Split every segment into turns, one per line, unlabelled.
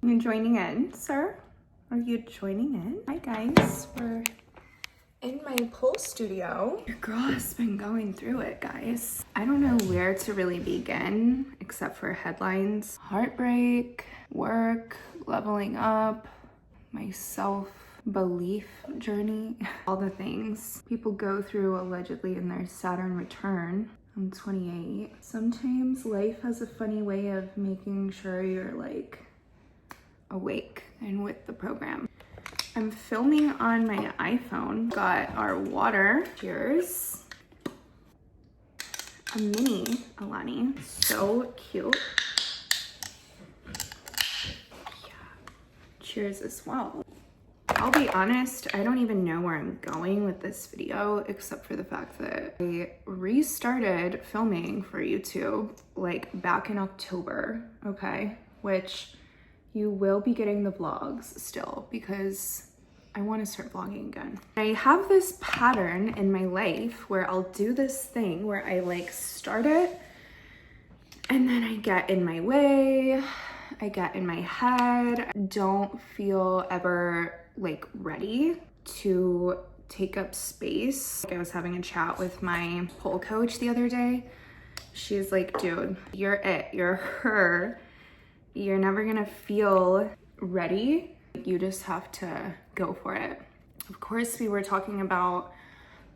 You joining in, sir? Are you joining in? Hi guys, we're in my pole studio. Your girl has been going through it, guys. I don't know where to really begin except for headlines. Heartbreak, work, leveling up, my self-belief journey, all the things people go through allegedly in their Saturn return. I'm 28. Sometimes life has a funny way of making sure you're like awake and with the program. I'm filming on my iPhone. Got our water. Cheers. A mini Alani. So cute. Yeah. Cheers as well. I'll be honest, I don't even know where I'm going with this video except for the fact that I restarted filming for YouTube like back in October, okay? Which you will be getting the vlogs still because I want to start vlogging again. I have this pattern in my life where I'll do this thing where I like start it and then I get in my way, I get in my head, don't feel ever like ready to take up space. I was having a chat with my pole coach the other day. She's like, dude, you're it, you're her. You're never gonna feel ready. You just have to go for it. Of course, we were talking about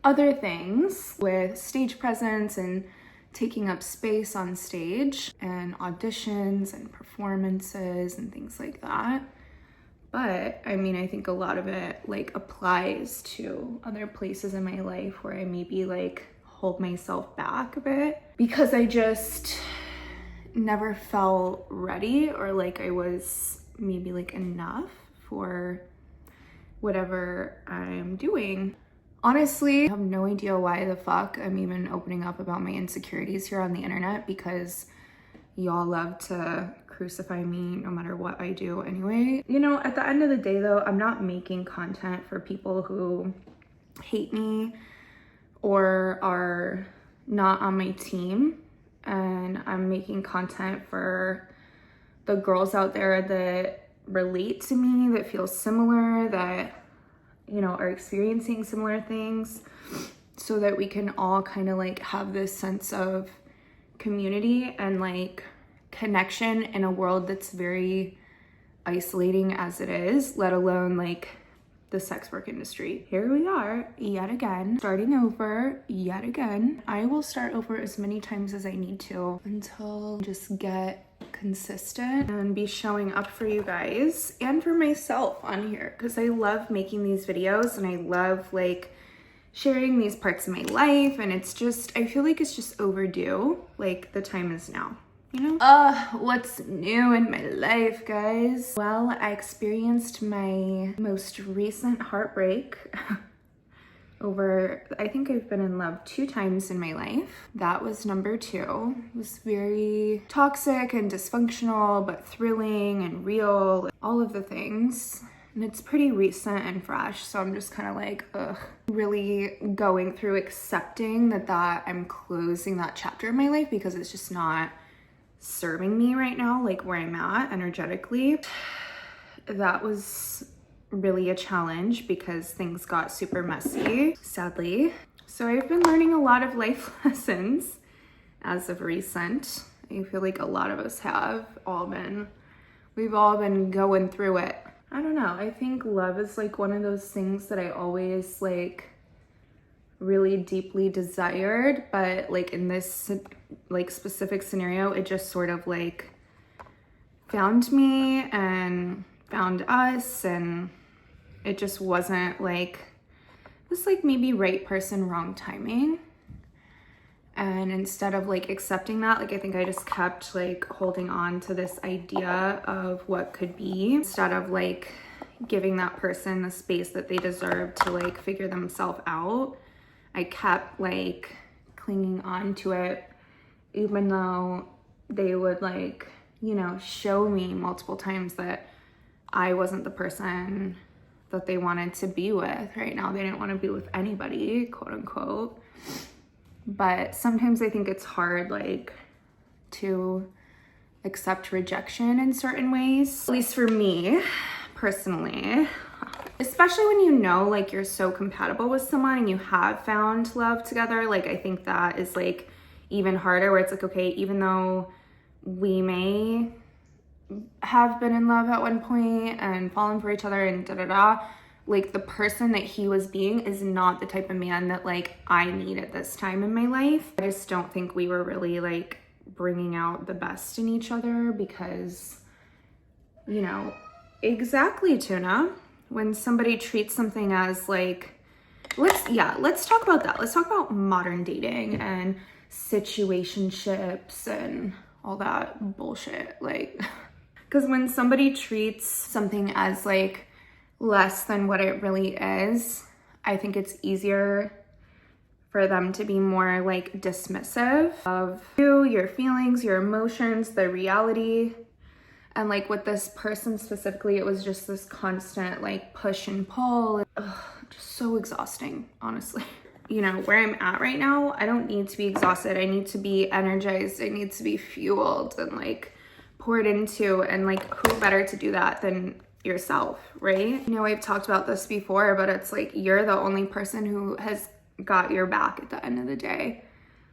other things with stage presence and taking up space on stage and auditions and performances and things like that. But I mean, I think a lot of it like applies to other places in my life where I maybe like hold myself back a bit because I just never felt ready or like I was maybe like enough for whatever I'm doing. Honestly, I have no idea why the fuck I'm even opening up about my insecurities here on the internet because y'all love to crucify me no matter what I do anyway. You know, at the end of the day though, I'm not making content for people who hate me or are not on my team. And I'm making content for the girls out there that relate to me, that feel similar, that, you know, are experiencing similar things so that we can all kind of like have this sense of community and like connection in a world that's very isolating as it is, let alone like the sex work industry. Here we are yet again, starting over yet again. I will start over as many times as I need to until I just get consistent and be showing up for you guys and for myself on here because I love making these videos and I love like sharing these parts of my life, and it's just, I feel like it's just overdue. Like the time is now. You know? What's new in my life, guys? Well, I experienced my most recent heartbreak over, I think I've been in love 2 times in my life. That was number 2. It was very toxic and dysfunctional, but thrilling and real, all of the things. And it's pretty recent and fresh, so I'm just kind of like, really going through accepting that I'm closing that chapter in my life because it's just not serving me right now, like where I'm at energetically. That was really a challenge because things got super messy, sadly. So I've been learning a lot of life lessons as of recent. I feel like a lot of us we've all been going through it. I don't know, I think love is like one of those things that I always like really deeply desired, but like in this like specific scenario, it just sort of like found me and found us, and it just wasn't like, it was like maybe right person, wrong timing. And instead of like accepting that, like I think I just kept like holding on to this idea of what could be instead of like giving that person the space that they deserve to like figure themselves out. I kept like clinging on to it even though they would like, you know, show me multiple times that I wasn't the person that they wanted to be with right now. They didn't want to be with anybody, quote unquote. But sometimes I think it's hard like to accept rejection in certain ways. At least for me, personally. Especially when you know like you're so compatible with someone and you have found love together. Like I think that is like even harder, where it's like, okay, even though we may have been in love at one point and fallen for each other and da-da-da, like the person that he was being is not the type of man that like I need at this time in my life. I just don't think we were really like bringing out the best in each other because, you know, exactly, Tuna. When somebody treats something as like, let's talk about that. Let's talk about modern dating and situationships and all that bullshit. Like, because when somebody treats something as like less than what it really is, I think it's easier for them to be more like dismissive of you, your feelings, your emotions, the reality. And like with this person specifically, it was just this constant like push and pull. Just so exhausting, honestly. You know, where I'm at right now, I don't need to be exhausted. I need to be energized. I need to be fueled and like poured into, and like who better to do that than yourself, right? You know, I've talked about this before, but it's like you're the only person who has got your back at the end of the day.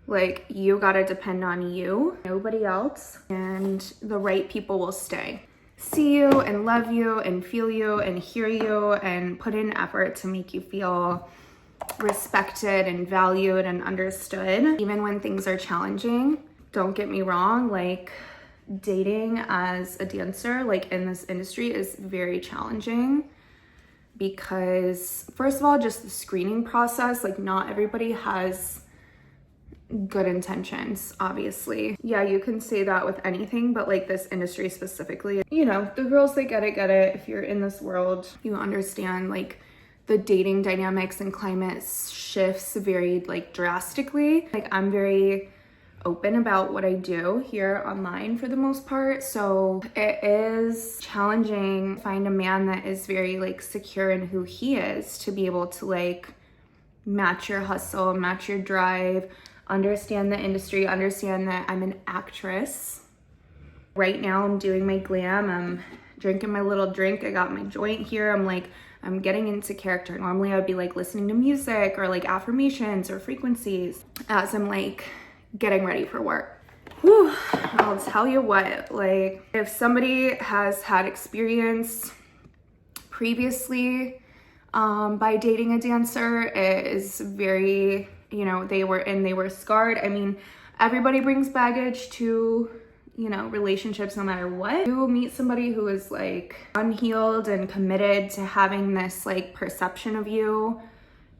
Like you gotta depend on you, nobody else, and the right people will stay. See you and love you and feel you and hear you and put in effort to make you feel respected and valued and understood, even when things are challenging. Don't get me wrong, like dating as a dancer, like in this industry, is very challenging because first of all, just the screening process, like not everybody has good intentions, obviously. Yeah, you can say that with anything, but like this industry specifically, you know, the girls that get it. If you're in this world, you understand like the dating dynamics and climate shifts very like drastically. Like I'm very open about what I do here online for the most part. So it is challenging to find a man that is very like secure in who he is, to be able to like match your hustle, match your drive, understand the industry, understand that I'm an actress. Right now I'm doing my glam, I'm drinking my little drink, I got my joint here, I'm getting into character. Normally I would be like listening to music or like affirmations or frequencies as I'm like getting ready for work. Whew, I'll tell you what, like if somebody has had experience previously by dating a dancer, it is very, you know, they were scarred. I mean, everybody brings baggage to, you know, relationships no matter what. You meet somebody who is like unhealed and committed to having this like perception of you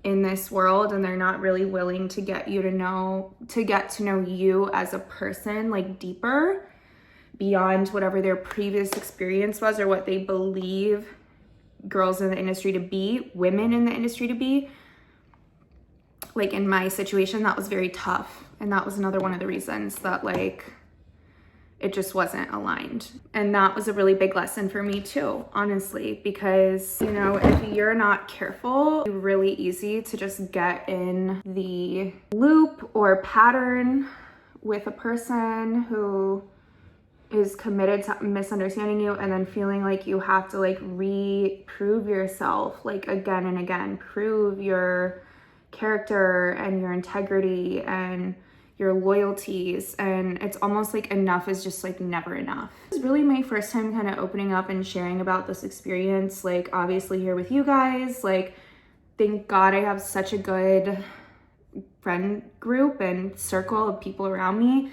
in this world, and they're not really willing to get to know you as a person like deeper beyond whatever their previous experience was or what they believe girls in the industry to be, women in the industry to be. Like in my situation, that was very tough. And that was another one of the reasons that like it just wasn't aligned. And that was a really big lesson for me too, honestly, because, you know, if you're not careful, it's really easy to just get in the loop or pattern with a person who is committed to misunderstanding you and then feeling like you have to like prove yourself like again and again, prove your character and your integrity and your loyalties, and it's almost like enough is just like never enough. It's really my first time kind of opening up and sharing about this experience, like obviously here with you guys. Like thank God I have such a good friend group and circle of people around me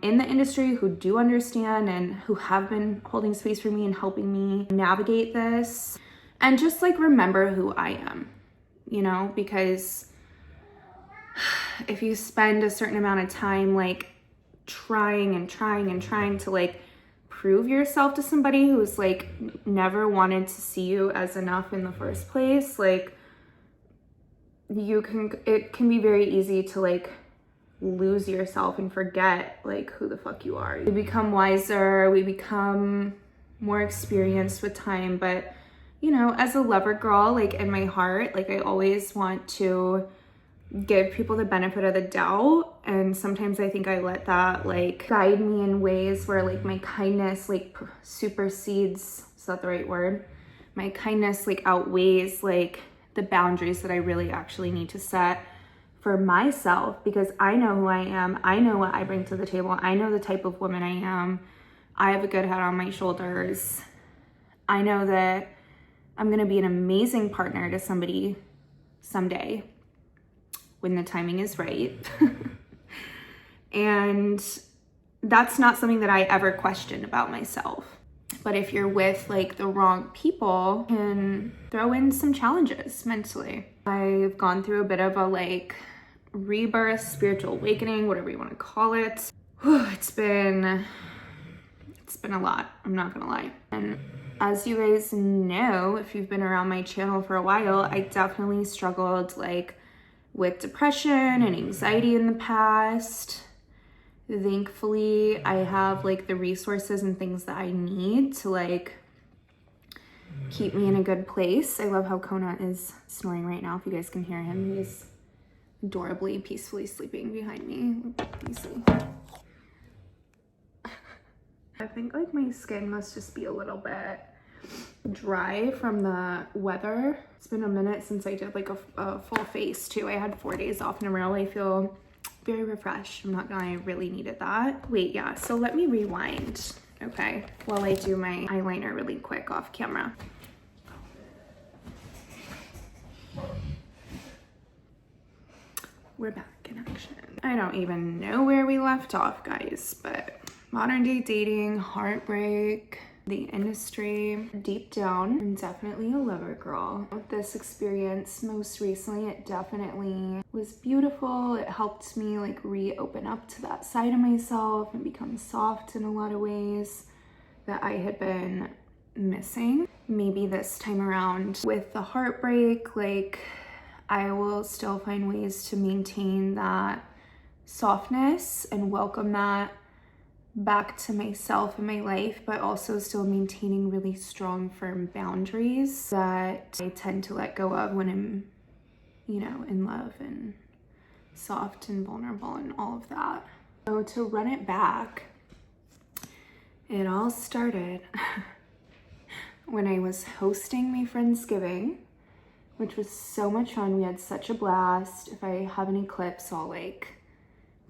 in the industry who do understand and who have been holding space for me and helping me navigate this, and just like remember who I am, you know, because if you spend a certain amount of time like trying to like prove yourself to somebody who's like never wanted to see you as enough in the first place, like it can be very easy to like lose yourself and forget like who the fuck you are. We become wiser, we become more experienced with time, but you know, as a lover girl, like in my heart, like I always want to give people the benefit of the doubt, and sometimes I think I let that like guide me in ways where like my kindness like supersedes, is that the right word? My kindness like outweighs like the boundaries that I really actually need to set for myself, because I know who I am. I know what I bring to the table. I know the type of woman I am. I have a good head on my shoulders. I know that I'm gonna be an amazing partner to somebody someday when the timing is right. And that's not something that I ever question about myself. But if you're with like the wrong people, it can throw in some challenges mentally. I've gone through a bit of a like rebirth, spiritual awakening, whatever you want to call it. It's been a lot, I'm not gonna lie. And as you guys know, if you've been around my channel for a while, I definitely struggled like with depression and anxiety in the past. Thankfully, I have like the resources and things that I need to like keep me in a good place. I love how Kona is snoring right now. If you guys can hear him, he is adorably, peacefully sleeping behind me. Let me see. I think like my skin must just be a little bit dry from the weather. It's been a minute since I did like a full face too. I had 4 days off in a row. I feel very refreshed. I'm not gonna lie, I really needed that. Wait, yeah, so let me rewind, okay, while I do my eyeliner really quick off camera. We're back in action. I don't even know where we left off, guys, but modern day dating, heartbreak, the industry. Deep down, I'm definitely a lover girl. With this experience most recently, it definitely was beautiful. It helped me like reopen up to that side of myself and become soft in a lot of ways that I had been missing. Maybe this time around with the heartbreak, like I will still find ways to maintain that softness and welcome that back to myself in my life, but also still maintaining really strong, firm boundaries that I tend to let go of when I'm, you know, in love and soft and vulnerable and all of that. So to run it back, it all started when I was hosting my Friendsgiving, which was so much fun. We had such a blast. If I have any clips, I'll like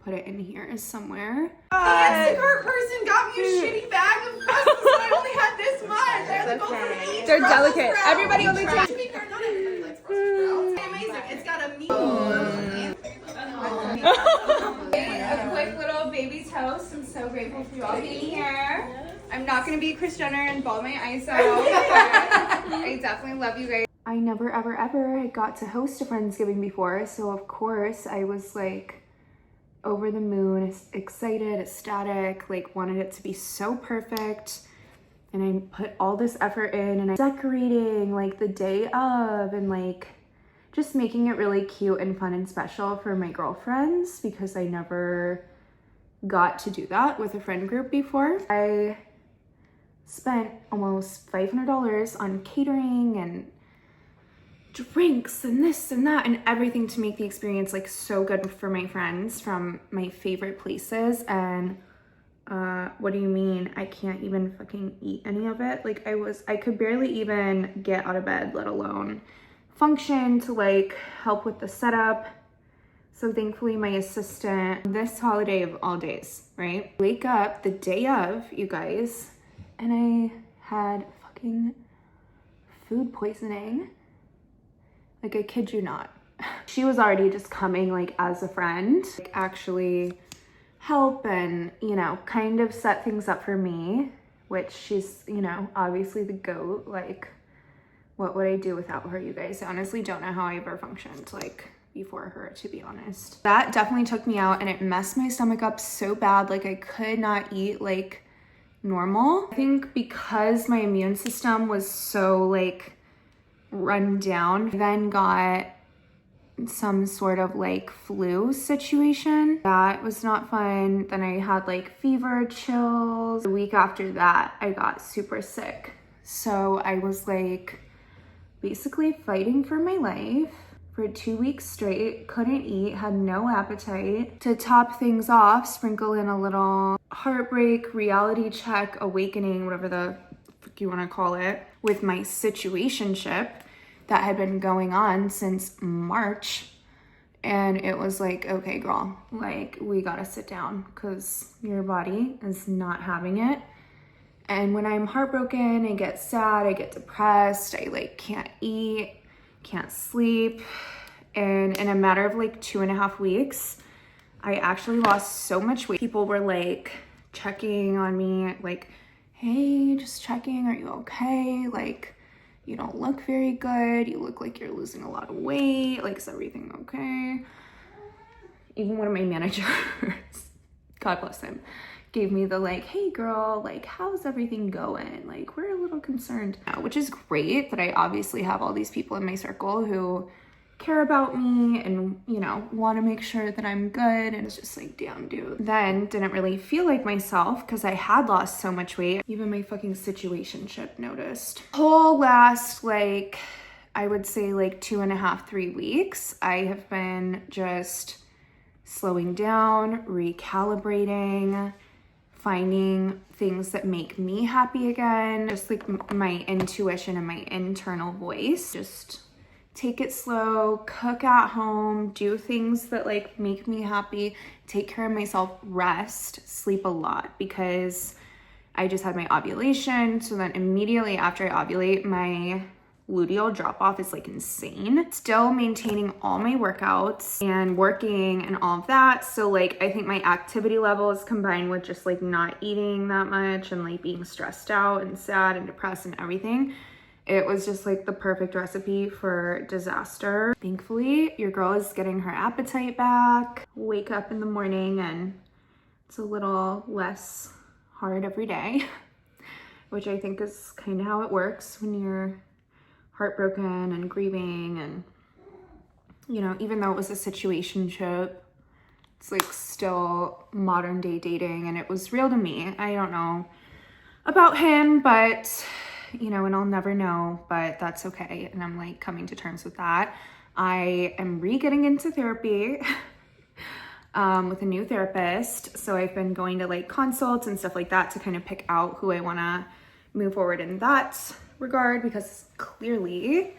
put it in here somewhere.
The Instacart person got me a shitty bag of presents, so I only had this much. They're the okay.
They're delicate.
Sprouts.
Everybody only
Not everybody likes Brussels sprouts. Amazing. It's got a meat. A quick little baby toast. I'm so grateful for you all being here. I'm not gonna be Kris Jenner and ball my eyes out. I definitely love you guys.
I never ever got to host a Friendsgiving before, so of course I was like over the moon, excited, ecstatic, like wanted it to be so perfect. And I put all this effort in and I'm decorating like the day of and like just making it really cute and fun and special for my girlfriends, because I never got to do that with a friend group before. I spent almost $500 on catering and drinks and this and that and everything to make the experience like so good for my friends from my favorite places. And what do you mean I can't even fucking eat any of it? Like I could barely even get out of bed, let alone function to like help with the setup. So thankfully my assistant, this holiday of all days, right? Wake up the day of, you guys, and I had fucking food poisoning. Like, I kid you not. She was already just coming like as a friend, like actually help and, you know, kind of set things up for me, which she's, you know, obviously the GOAT. Like, what would I do without her, you guys? I honestly don't know how I ever functioned like before her, to be honest. That definitely took me out and it messed my stomach up so bad. Like I could not eat like normal. I think because my immune system was so like run down, then got some sort of like flu situation. That was not fun. Then I had like fever, chills. The week after that, I got super sick. So I was like basically fighting for my life. for 2 weeks straight, couldn't eat, had no appetite. To top things off, sprinkle in a little heartbreak, reality check, awakening, whatever the fuck you want to call it, with my situationship that had been going on since March. And it was like, okay, girl, like, we gotta sit down because your body is not having it. And when I'm heartbroken, I get sad, I get depressed, I like can't eat, can't sleep. And in a matter of like 2.5 weeks, I actually lost so much weight. People were like checking on me, like, hey, just checking, are you okay? Like, you don't look very good. You look like you're losing a lot of weight. Like, is everything okay? Even one of my managers, God bless him, gave me the like, hey girl, like, how's everything going? Like, we're a little concerned now, which is great that I obviously have all these people in my circle who care about me and, you know, want to make sure that I'm good. And it's just like, damn, dude. Then didn't really feel like myself because I had lost so much weight. Even my fucking situationship noticed. Whole last, like, I would say like 2.5, 3 weeks, I have been just slowing down, recalibrating, finding things that make me happy again. Just like my intuition and my internal voice. Just take it slow, cook at home, do things that like make me happy, take care of myself, rest, sleep a lot, because I just had my ovulation. So then immediately after I ovulate, my luteal drop off is like insane. Still maintaining all my workouts and working and all of that. So like, I think my activity levels combined with just like not eating that much and like being stressed out and sad and depressed and everything, it was just like the perfect recipe for disaster. Thankfully, your girl is getting her appetite back. Wake up in the morning and it's a little less hard every day, which I think is kind of how it works when you're heartbroken and grieving. And, you know, even though it was a situationship, it's like still modern day dating and it was real to me. I don't know about him, but you know, and I'll never know, but that's okay. And I'm like coming to terms with that. I am getting into therapy with a new therapist. So I've been going to like consults and stuff like that to kind of pick out who I want to move forward in that regard, because clearly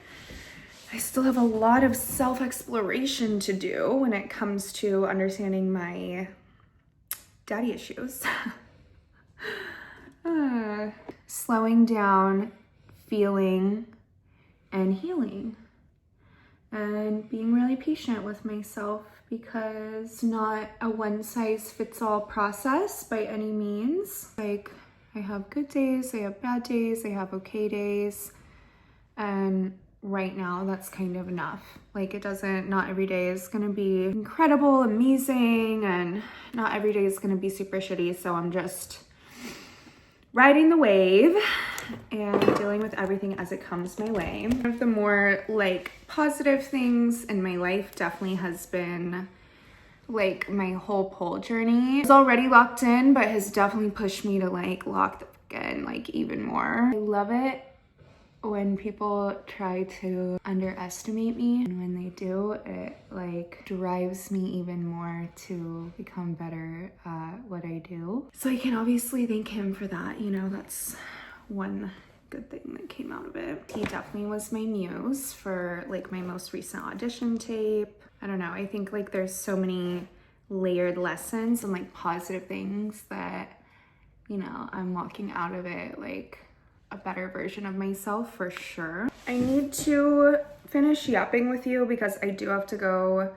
I still have a lot of self-exploration to do when it comes to understanding my daddy issues. Slowing down, feeling, and healing, and being really patient with myself, because it's not a one-size-fits-all process by any means. Like, I have good days, I have bad days, I have okay days, and right now that's kind of enough. Like, not every day is gonna be incredible, amazing, and not every day is gonna be super shitty, so I'm just riding the wave and dealing with everything as it comes my way. One of the more like positive things in my life definitely has been like my whole pole journey. It's already locked in, but has definitely pushed me to like lock the fuck in like even more. I love it when people try to underestimate me, and when they do, it like drives me even more to become better at what I do. So I can obviously thank him for that. You know, that's one good thing that came out of it. He definitely was my muse for like my most recent audition tape. I don't know, I think like there's so many layered lessons and like positive things that, you know, I'm walking out of it like a better version of myself for sure. I need to finish yapping with you because I do have to go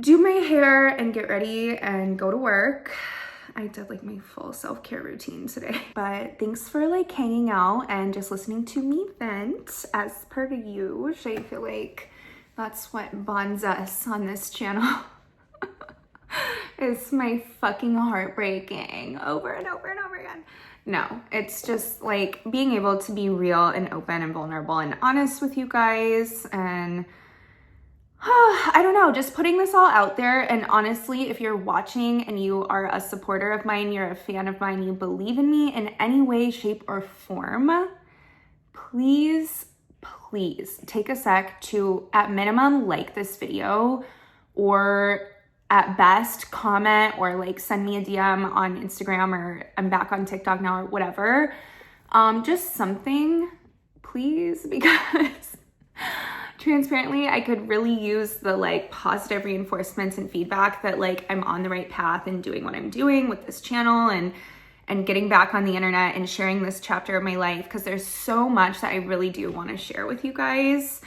do my hair and get ready and go to work. I did like my full self-care routine today. But thanks for like hanging out and just listening to me vent as per usual. I feel like that's what bonds us on this channel. It's my fucking heartbreaking over and over and over again. No, it's just like being able to be real and open and vulnerable and honest with you guys, and I don't know, just putting this all out there. And honestly, if you're watching and you are a supporter of mine, you're a fan of mine, you believe in me in any way, shape, or form, please please take a sec to, at minimum, like this video, or at best comment, or like send me a DM on Instagram, or I'm back on TikTok now, or whatever. Just something, please, because transparently, I could really use the like positive reinforcements and feedback that like I'm on the right path and doing what I'm doing with this channel, and getting back on the internet and sharing this chapter of my life, because there's so much that I really do want to share with you guys.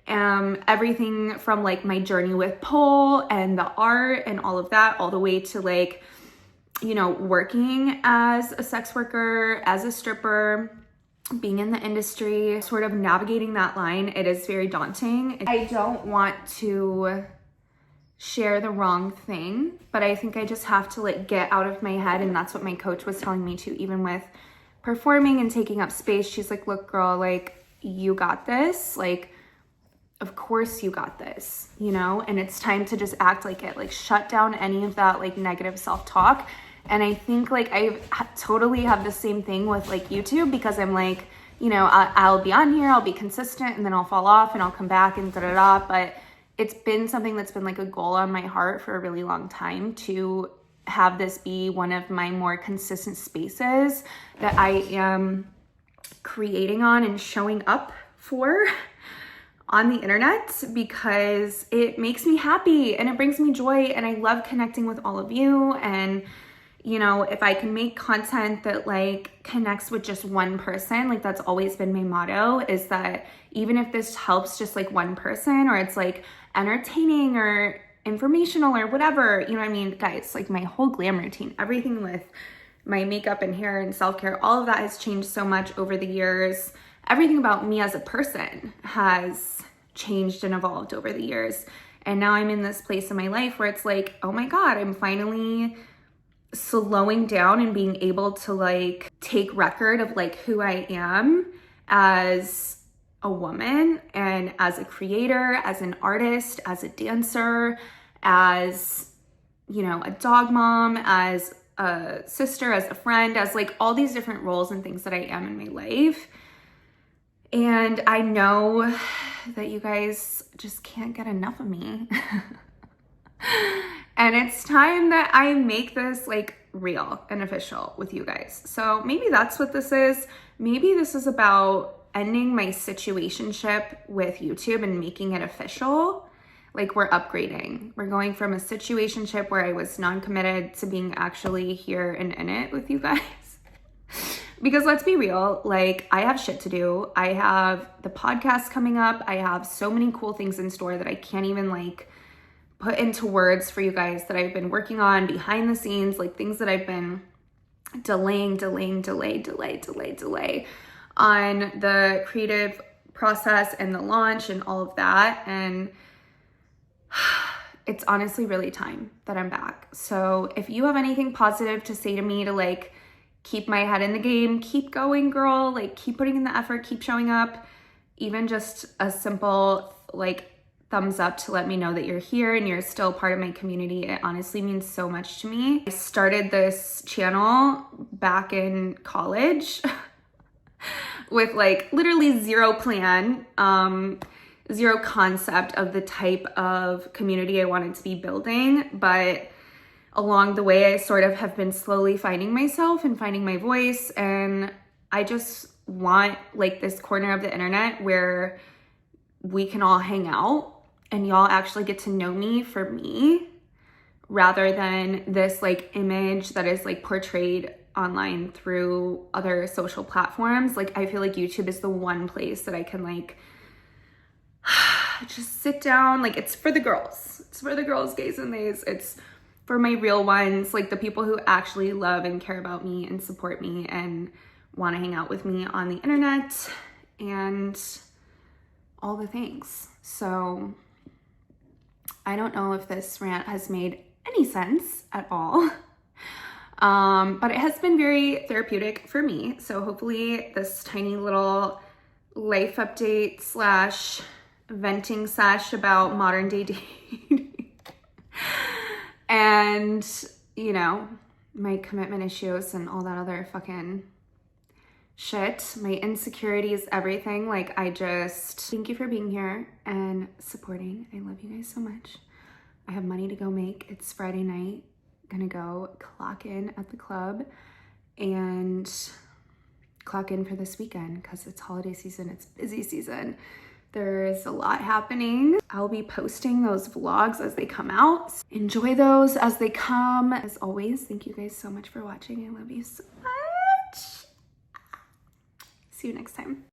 Everything from like my journey with pole and the art and all of that, all the way to like, you know, working as a sex worker, as a stripper, being in the industry, sort of navigating that line. It is very daunting. I don't want to share the wrong thing, but I think I just have to like get out of my head. And that's what my coach was telling me to, even with performing and taking up space. She's like, look, girl, like, you got this. Like, of course you got this, you know? And it's time to just act like it, like shut down any of that like negative self-talk. And I think like I totally have the same thing with like YouTube, because I'm like, you know, I'll be on here, I'll be consistent, and then I'll fall off and I'll come back and da-da-da. But it's been something that's been like a goal on my heart for a really long time, to have this be one of my more consistent spaces that I am creating on and showing up for on the internet, because it makes me happy and it brings me joy, and I love connecting with all of you. And you know, if I can make content that like connects with just one person, like that's always been my motto, is that even if this helps just like one person, or it's like entertaining or informational or whatever, you know what I mean? Guys, like my whole glam routine, everything with my makeup and hair and self-care, all of that has changed so much over the years. Everything about me as a person has changed and evolved over the years. And now I'm in this place in my life where it's like, oh my God, I'm finally slowing down and being able to like take record of like who I am as a woman, and as a creator, as an artist, as a dancer, as, you know, a dog mom, as a sister, as a friend, as like all these different roles and things that I am in my life. And I know that you guys just can't get enough of me. And it's time that I make this like real and official with you guys. So maybe that's what this is. Maybe this is about ending my situationship with YouTube and making it official. Like we're upgrading. We're going from a situationship where I was non-committed to being actually here and in it with you guys. Because let's be real, like I have shit to do. I have the podcast coming up. I have so many cool things in store that I can't even like put into words for you guys, that I've been working on behind the scenes, like things that I've been delaying on the creative process and the launch and all of that. And it's honestly really time that I'm back. So if you have anything positive to say to me to like keep my head in the game, keep going, girl, like keep putting in the effort, keep showing up, even just a simple like thumbs up to let me know that you're here and you're still part of my community. It honestly means so much to me. I started this channel back in college with like literally zero plan, zero concept of the type of community I wanted to be building. But along the way, I sort of have been slowly finding myself and finding my voice. And I just want like this corner of the internet where we can all hang out and y'all actually get to know me for me, rather than this like image that is like portrayed online through other social platforms. Like I feel like YouTube is the one place that I can like just sit down. Like it's for the girls. It's for the girls, gays and theys. It's for my real ones, like the people who actually love and care about me and support me and want to hang out with me on the internet and all the things. So I don't know if this rant has made any sense at all. But it has been very therapeutic for me. So hopefully this tiny little life update slash venting sesh about modern day dating and, you know, my commitment issues and all that other fucking shit, my insecurities, everything. Like, I just thank you for being here and supporting. I love you guys so much. I have money to go make. It's Friday night. Gonna go clock in at the club and clock in for this weekend because it's holiday season, it's busy season. There's a lot happening. I'll be posting those vlogs as they come out. Enjoy those as they come. As always, thank you guys so much for watching. I love you so much. See you next time.